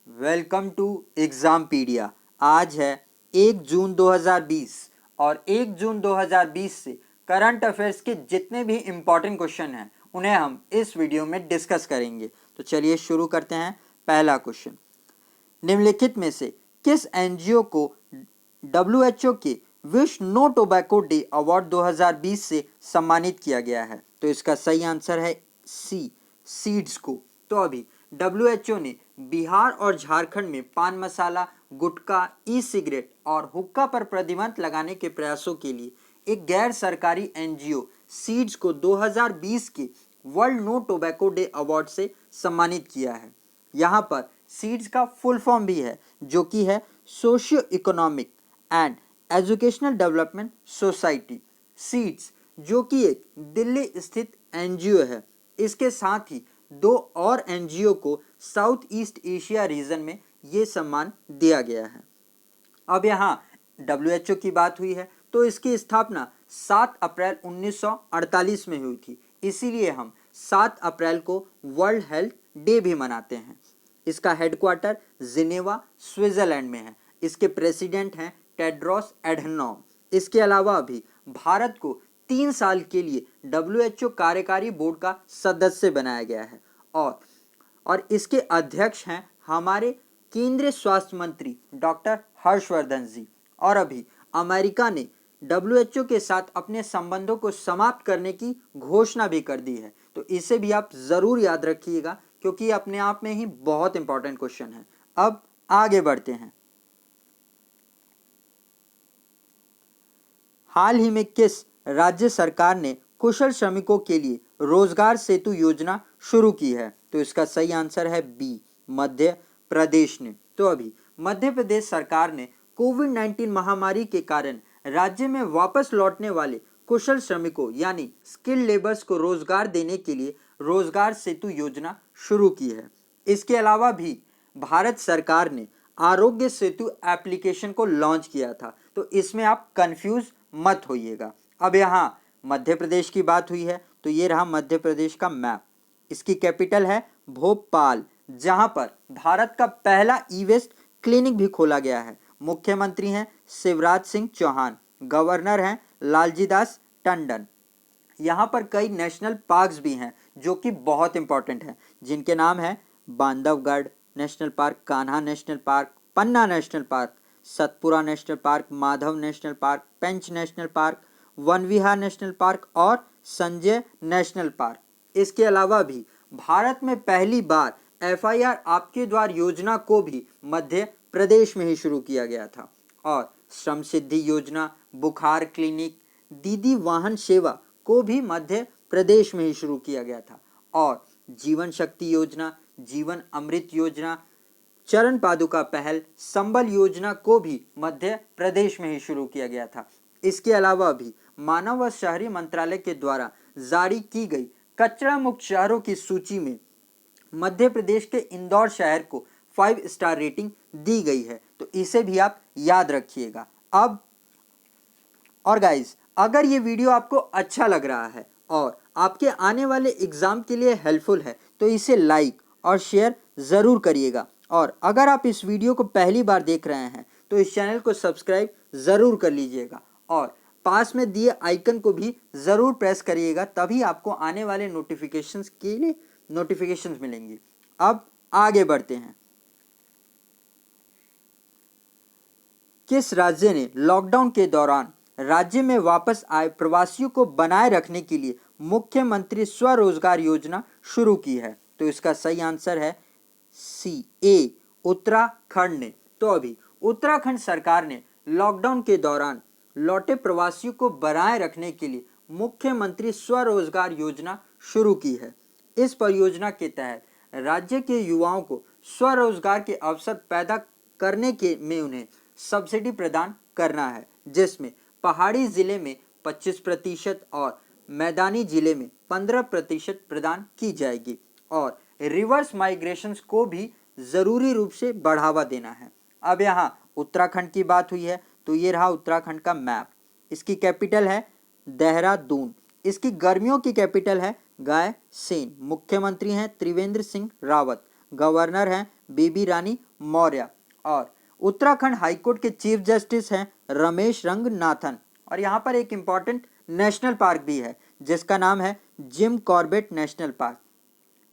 Welcome to एग्जामपीडिया। आज है 1 जून 2020 और 1 जून 2020 से करंट अफेयर्स के जितने भी इम्पोर्टेंट क्वेश्चन हैं उन्हें हम इस वीडियो में डिस्कस करेंगे। तो चलिए शुरू करते हैं। पहला क्वेश्चन, निम्नलिखित में से किस एनजीओ को डब्ल्यूएचओ के विश्व नो टोबैको डे अवार्ड 2020 से सम्मानित किया गया है? तो इसका सही आंसर है सी, सीड्स को। तो अभी डब्ल्यूएचओ ने बिहार और झारखंड में पान मसाला, गुटखा, ई सिगरेट और हुक्का पर प्रतिबंध लगाने के प्रयासों के लिए एक गैर सरकारी एनजीओ सीड्स को 2020 के world no tobacco day award से सम्मानित किया है। यहाँ पर सीड्स का फुल फॉर्म भी है जो कि है socio economic and educational development society seeds, जो कि एक दिल्ली स्थित एनजीओ है। इसके साथ ही दो और एनजीओ को साउथ ईस्ट एशिया रीजन में ये सम्मान दिया गया है। अब यहाँ डब्ल्यूएचओ की बात हुई है तो इसकी स्थापना 7 अप्रैल 1948 में हुई थी, इसीलिए हम 7 अप्रैल को वर्ल्ड हेल्थ डे भी मनाते हैं। इसका हेडक्वार्टर जिनेवा स्विट्जरलैंड में है। इसके प्रेसिडेंट हैं टेड्रोस एडहनॉम। इसके अलावा अभी भारत को 3 साल के लिए डब्ल्यूएचओ कार्यकारी बोर्ड का सदस्य बनाया गया है और इसके अध्यक्ष हैं हमारे केंद्रीय स्वास्थ्य मंत्री डॉक्टर हर्षवर्धन जी। और अभी अमेरिका ने डब्ल्यूएचओ के साथ अपने संबंधों को समाप्त करने की घोषणा भी कर दी है। तो इसे भी आप जरूर याद रखिएगा क्योंकि अपने आप में ही बहुत इंपॉर्टेंट क्वेश्चन है। अब आगे बढ़ते हैं। हाल ही में किस राज्य सरकार ने कुशल श्रमिकों के लिए रोजगार सेतु योजना शुरू की है? तो इसका सही आंसर है बी, मध्य प्रदेश ने। तो अभी मध्य प्रदेश सरकार ने कोविड-19 महामारी के कारण राज्य में वापस लौटने वाले कुशल श्रमिकों यानी स्किल्ड लेबर्स को रोजगार देने के लिए रोजगार सेतु योजना शुरू की है। इसके अलावा भी भारत सरकार ने आरोग्य सेतु एप्लीकेशन को लॉन्च किया था, तो इसमें आप कंफ्यूज मत होइएगा। अब यहाँ मध्य प्रदेश की बात हुई है तो ये रहा मध्य प्रदेश का मैप। इसकी कैपिटल है भोपाल, जहां पर भारत का पहला ई वेस्ट क्लिनिक भी खोला गया है। मुख्यमंत्री हैं शिवराज सिंह चौहान, गवर्नर हैं लालजी दास टंडन। यहाँ पर कई नेशनल पार्क्स भी हैं जो कि बहुत इंपॉर्टेंट हैं, जिनके नाम है Bandhavgarh national park, Kanha national park, Panna national park, Satpura national park, Madhav national park, Pench national park, Van Vihar national park और संजय नेशनल पार्क। इसके अलावा भी भारत में पहली बार एफआईआर आपके द्वार योजना को भी मध्य प्रदेश में ही शुरू किया गया था। और श्रम सिद्धि योजना, बुखार क्लिनिक, दीदी वाहन सेवा को भी मध्य प्रदेश में ही शुरू किया गया था। और जीवन शक्ति योजना, जीवन अमृत योजना, चरण पादुका पहल, संबल योजना को भी मध्य प्रदेश में ही शुरू किया गया था। इसके अलावा भी मानव व शहरी मंत्रालय के द्वारा जारी की गई कचरा मुक्त शहरों की सूची में मध्य प्रदेश के इंदौर शहर को 5 स्टार रेटिंग दी गई है, तो इसे भी आप याद रखिएगा। अब और गाइस, अगर ये वीडियो आपको अच्छा लग रहा है और आपके आने वाले एग्जाम के लिए हेल्पफुल है तो इसे लाइक और शेयर ज़रूर करिएगा। और अगर आप इस वीडियो को पहली बार देख रहे हैं तो इस चैनल को सब्सक्राइब ज़रूर कर लीजिएगा और पास में दिए आइकन को भी ज़रूर प्रेस करिएगा, तभी आपको आने वाले नोटिफिकेशंस के लिए नोटिफिकेशंस मिलेंगी। अब आगे बढ़ते हैं। किस राज्य ने लॉकडाउन के दौरान राज्य में वापस आए प्रवासियों को बनाए रखने के लिए मुख्यमंत्री स्वरोजगार योजना शुरू की है? तो इसका सही आंसर है सी, ए, उत्तराखंड ने। तो अभी उत्तराखंड सरकार ने लॉकडाउन के दौरान लौटे प्रवासियों को बनाए रखने के लिए मुख्यमंत्री स्वरोजगार योजना शुरू की है। इस परियोजना के तहत राज्य के युवाओं को स्वरोजगार के अवसर पैदा करने के में उन्हें सब्सिडी प्रदान करना है, जिसमें पहाड़ी जिले में 25% और मैदानी जिले में 15% प्रदान की जाएगी। और रिवर्स माइग्रेशन को भी जरूरी रूप से बढ़ावा देना है। अब यहाँ उत्तराखंड की बात हुई है तो ये रहा उत्तराखंड का मैप। इसकी कैपिटल है देहरादून। इसकी गर्मियों की कैपिटल है गायसेन। मुख्यमंत्री हैं त्रिवेंद्र सिंह रावत, गवर्नर हैं बेबी रानी मौर्य। और उत्तराखंड हाईकोर्ट के चीफ जस्टिस हैं रमेश रंगनाथन। और यहाँ पर एक इम्पॉर्टेंट नेशनल पार्क भी है जिसका नाम है जिम कॉर्बेट नेशनल पार्क।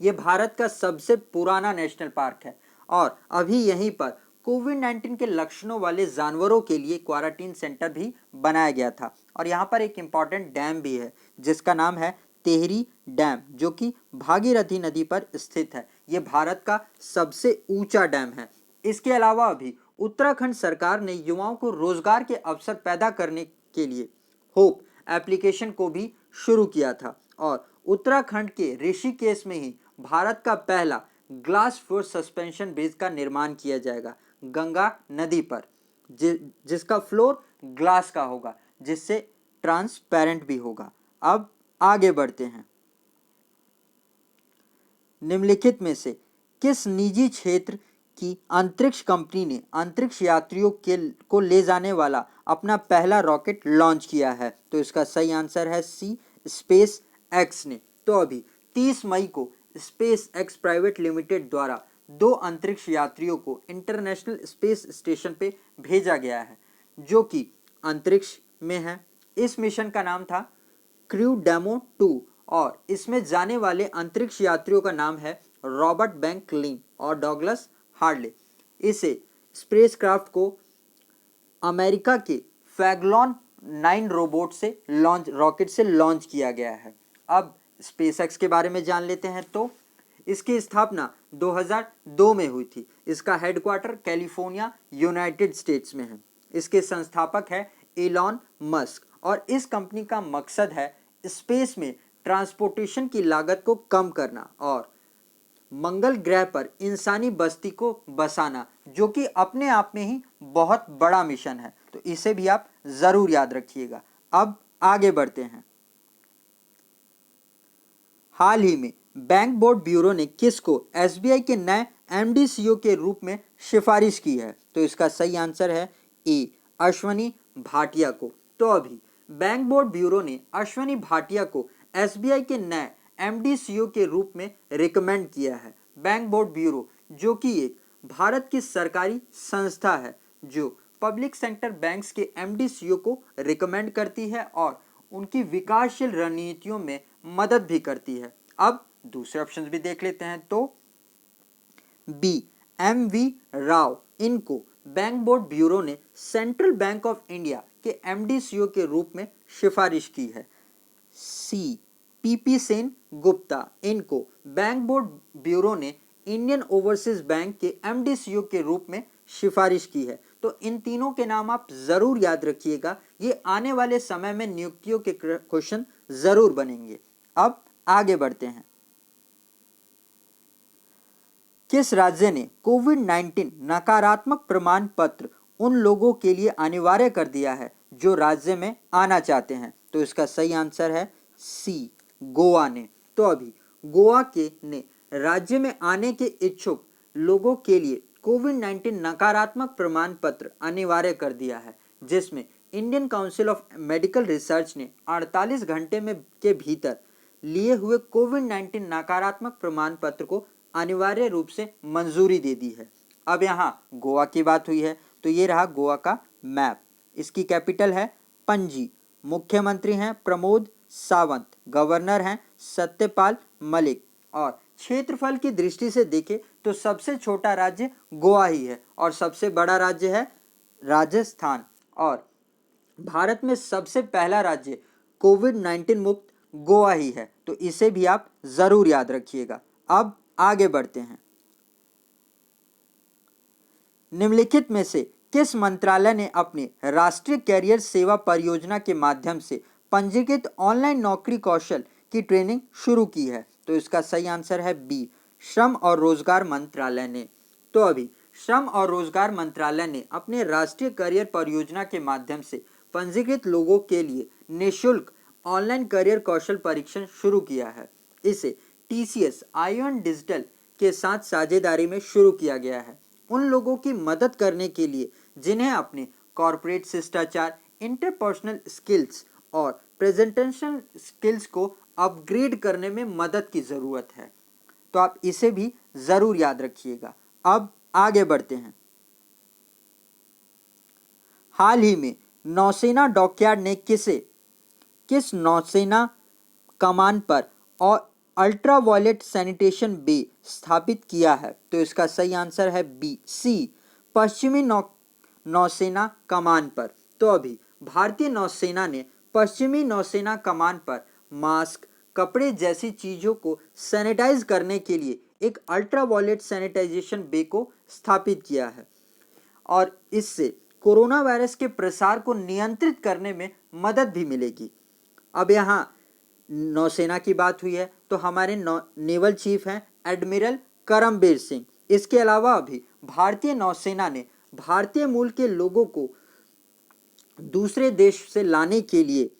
ये भारत का सबसे पुराना नेशनल पार्क है और अभी यहीं पर कोविड-19 के लक्षणों वाले जानवरों के लिए क्वारंटीन सेंटर भी बनाया गया था। और यहाँ पर एक इम्पॉर्टेंट डैम भी है जिसका नाम है तेहरी डैम, जो कि भागीरथी नदी पर स्थित है। ये भारत का सबसे ऊंचा डैम है। इसके अलावा अभी उत्तराखंड सरकार ने युवाओं को रोजगार के अवसर पैदा करने के लिए होप एप्लीकेशन को भी शुरू किया था। और उत्तराखंड के ऋषिकेश में ही भारत का पहला ग्लास फ्लोर सस्पेंशन ब्रिज का निर्माण किया जाएगा गंगा नदी पर, जिसका फ्लोर ग्लास का होगा, जिससे ट्रांसपेरेंट भी होगा। अब आगे बढ़ते हैं। निम्नलिखित में से किस निजी क्षेत्र की अंतरिक्ष कंपनी ने अंतरिक्ष यात्रियों को ले जाने वाला अपना पहला रॉकेट लॉन्च किया है? तो इसका सही आंसर है सी, स्पेस एक्स ने। तो अभी 30 मई को स्पेस एक्स प्राइवेट लिमिटेड द्वारा 2 अंतरिक्ष यात्रियों को इंटरनेशनल स्पेस स्टेशन पे भेजा गया है, जो कि अंतरिक्ष में है। इस मिशन का नाम था क्रू डेमो 2 और इसमें जाने वाले अंतरिक्ष यात्रियों का नाम है रॉबर्ट बैंकलिन और डॉगलस हार्ले। इसे स्पेसक्राफ्ट को अमेरिका के फैगलॉन 9 रॉकेट से लॉन्च किया गया है। अब स्पेसएक्स के बारे में जान लेते हैं। तो इसकी स्थापना 2002 में हुई थी। इसका हेडक्वार्टर कैलिफोर्निया यूनाइटेड स्टेट्स में है। इसके संस्थापक है एलॉन मस्क और इस कंपनी का मकसद है स्पेस में ट्रांसपोर्टेशन की लागत को कम करना और मंगल ग्रह पर इंसानी बस्ती को बसाना, जो कि अपने आप में ही बहुत बड़ा मिशन है। तो इसे भी आप जरूर याद रखिएगा। अब आगे बढ़ते हैं। हाल ही में बैंक बोर्ड ब्यूरो ने किसको एसबीआई के नए एमडी सीईओ के रूप में सिफारिश की है? तो इसका सही आंसर है ए, अश्वनी भाटिया को। तो अभी बैंक बोर्ड ब्यूरो ने अश्वनी भाटिया को एसबीआई के नए एमडी सीईओ के रूप में रिकमेंड किया है। बैंक बोर्ड ब्यूरो, जो कि एक भारत की सरकारी संस्था है जो पब्लिक सेक्टर बैंक्स के एमडी सीईओ को रिकमेंड करती है और उनकी विकासशील रणनीतियों में मदद भी करती है। अब दूसरे ऑप्शन भी देख लेते हैं। तो बी, एम.वी. राव, इनको बैंक बोर्ड ब्यूरो ने सेंट्रल बैंक ऑफ इंडिया के एमडी सीईओ के रूप में सिफारिश की है। सी, पीपी सेन गुप्ता, इनको बैंक बोर्ड ब्यूरो ने इंडियन ओवरसीज बैंक के एमडी सीईओ के रूप में सिफारिश की है। तो इन तीनों के नाम आप जरूर याद रखिएगा। ये आने वाले समय में नियुक्तियों के क्वेश्चन जरूर बनेंगे। अब आगे बढ़ते हैं। किस राज्य ने कोविड-19 नकारात्मक प्रमाण पत्र उन लोगों के लिए अनिवार्य कर दिया है जो राज्य में आना चाहते हैं? तो इसका सही आंसर है सी, गोवा ने। तो अभी गोवा के ने राज्य में आने के इच्छुक लोगों के लिए कोविड-19 नकारात्मक प्रमाण पत्र अनिवार्य कर दिया है, जिसमें Indian council of medical research ने 48 घंटे में के भीतर लिए हुए कोविड-19 नकारात्मक प्रमाण पत्र को अनिवार्य रूप से मंजूरी दे दी है। अब यहाँ गोवा की बात हुई है, तो ये रहा गोवा का मैप। इसकी कैपिटल है पणजी, मुख्यमंत्री हैं प्रमोद सावंत, गवर्नर हैं सत्यपाल मलिक और क्षेत्रफल की दृष्टि से देखें तो सबसे छोटा राज्य गोवा ही है और सबसे बड़ा राज्य है राजस्थान। और भारत में सबसे पहला राज्य कोविड-19 मुक्त गोवा ही है। तो इसे भी आप जरूर याद रखिएगा। अब आगे बढ़ते हैं। निम्नलिखित में से किस मंत्रालय ने अपने राष्ट्रीय कैरियर सेवा परियोजना के माध्यम से पंजीकृत ऑनलाइन नौकरी कौशल की ट्रेनिंग शुरू की है? तो इसका सही आंसर है बी, श्रम और रोजगार मंत्रालय ने। तो अभी श्रम और रोजगार मंत्रालय ने अपने राष्ट्रीय करियर परियोजना के माध्यम से पंजीकृत लोगों के लिए निःशुल्क ऑनलाइन करियर कौशल परीक्षण शुरू किया है। इसे टीसीएस आईओएन डिजिटल के साथ साझेदारी में शुरू किया गया है उन लोगों की मदद करने के लिए जिन्हें अपने कॉर्पोरेट शिष्टाचार, इंटरपर्सनल स्किल्स और प्रेजेंटेशन स्किल्स को अपग्रेड करने में मदद की ज़रूरत है। तो आप इसे भी ज़रूर याद रखिएगा। अब आगे बढ़ते हैं। हाल ही में नौसेना डॉकयार्ड ने किस नौसेना कमान पर और अल्ट्रावायलेट सैनिटेशन बे स्थापित किया है? तो इसका सही आंसर है बी सी, पश्चिमी नौसेना कमान पर। तो अभी भारतीय नौसेना ने पश्चिमी नौसेना कमान पर मास्क, कपड़े जैसी चीजों को सैनिटाइज करने के लिए एक अल्ट्रावायलेट सैनिटाइजेशन बे को स्थापित किया है और इससे कोरोना वायरस के प्रसार को नियंत्रित करने में मदद भी मिलेगी। अब यहाँ नौसेना की बात हुई है तो हमारे नेवल चीफ हैं एडमिरल करमबीर सिंह। इसके अलावा अभी भारतीय नौसेना ने भारतीय मूल के लोगों को दूसरे देश से लाने के लिए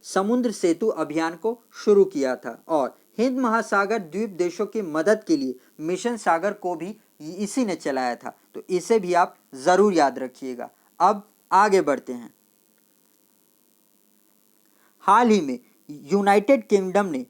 समुद्र सेतु अभियान को शुरू किया था और हिंद महासागर द्वीप देशों की मदद के लिए मिशन सागर को भी इसी ने चलाया था। तो इसे भी आप जरूर याद रखिएगा। अब आगे बढ़ते हैं। हाल ही में यूनाइटेड किंगडम ने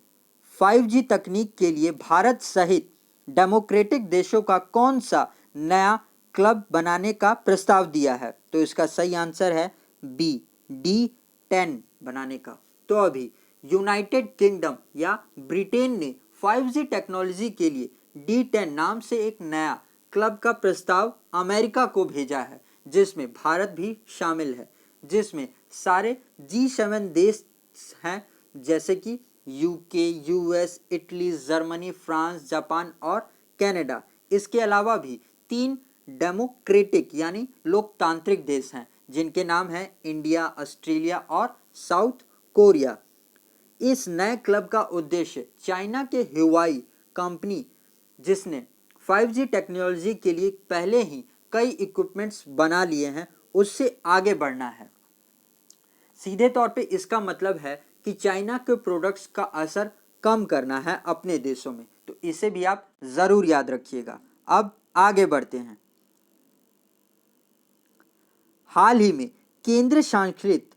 5G तकनीक के लिए भारत सहित डेमोक्रेटिक देशों का कौन सा नया क्लब बनाने का प्रस्ताव दिया है? तो इसका सही आंसर है बी D10 बनाने का। तो अभी यूनाइटेड किंगडम या ब्रिटेन ने 5G टेक्नोलॉजी के लिए D10 नाम से एक नया क्लब का प्रस्ताव अमेरिका को भेजा है, जिसमें भारत भी शामिल है, जिसमें सारे G7 देश हैं जैसे कि UK, US, Italy, Germany, France, Japan और कनाडा। इसके अलावा भी 3 डेमोक्रेटिक यानी लोकतांत्रिक देश हैं जिनके नाम हैं इंडिया, ऑस्ट्रेलिया और साउथ कोरिया। इस नए क्लब का उद्देश्य चाइना के ह्यूआई कंपनी, जिसने 5G टेक्नोलॉजी के लिए पहले ही कई इक्विपमेंट्स बना लिए हैं, उससे आगे बढ़ना है। सीधे तौर पे इसका मतलब है कि चाइना के प्रोडक्ट्स का असर कम करना है अपने देशों में। तो इसे भी आप जरूर याद रखिएगा। अब आगे बढ़ते हैं। हाल ही में केंद्र शासित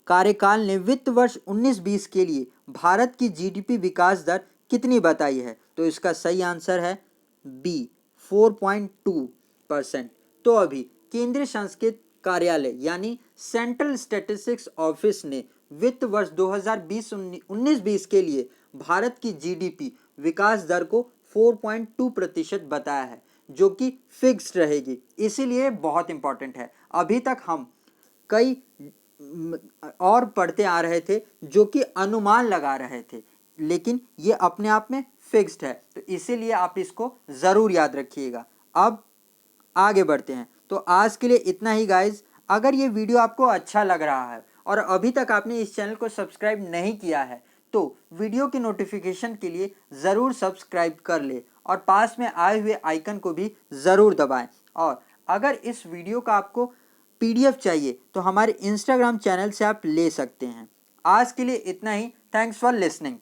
कार्यकाल ने वित्त वर्ष 19-20 के लिए भारत की जीडीपी विकास दर कितनी बताई है? तो इसका सही आंसर है बी 4.2%। तो अभी केंद्र शासित कार्यालय यानी सेंट्रल स्टैटिस्टिक्स ऑफिस ने वित्त वर्ष 2019-20 के लिए भारत की जीडीपी विकास दर को 4.2% बताया है, जो कि फिक्स्ड रहेगी। इसीलिए बहुत इंपॉर्टेंट है। अभी तक हम कई और पढ़ते आ रहे थे जो कि अनुमान लगा रहे थे, लेकिन ये अपने आप में फिक्स्ड है। तो इसीलिए आप इसको जरूर याद रखिएगा। अब आगे बढ़ते हैं। तो आज के लिए इतना ही गाइज। अगर ये वीडियो आपको अच्छा लग रहा है और अभी तक आपने इस चैनल को सब्सक्राइब नहीं किया है तो वीडियो के नोटिफिकेशन के लिए ज़रूर सब्सक्राइब कर ले और पास में आए हुए आइकन को भी ज़रूर दबाएं। और अगर इस वीडियो का आपको PDF चाहिए तो हमारे इंस्टाग्राम चैनल से आप ले सकते हैं। आज के लिए इतना ही। Thanks for listening.